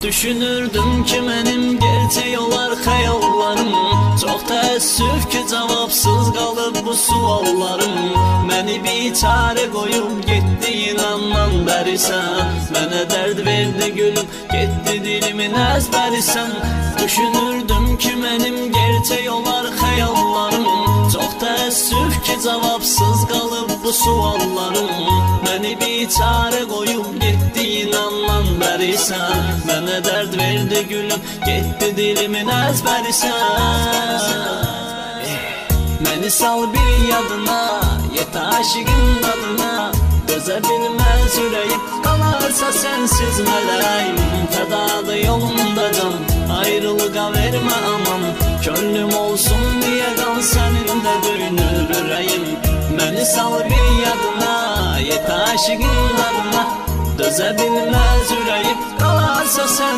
Düşünürdüm ki benim gerçek olar xəyallarım. Çox təəssüf ki cavabsız qalıb bu suallarım. Məni biçare qoyub getdi inandan bəri sən. Mənə dərd verdi gülüm, getdi dilimin əzbəri sən. Düşünürdüm ki benim gerçek olar xəyallarım. Çox təəssüf ki cavabsız qalıb bu suallarım. Məni biçare qoyub getdi inandan bəri sən. Mənə dərd verdi gülüm, getdi dilimin əzbəri sən. Məni sal bir yadına, yet aşığın adına. Dözə bilməz ürəyim, qalarsa sənsiz mələyim. Fədadır yolunda can, ayrılığa vermə aman. Könlüm olsun diye qal sənin də döyünür ürəyim. Məni sal bir yadına, yet aşığın adına. Dözə bilməz ürəyim, qalarsa sən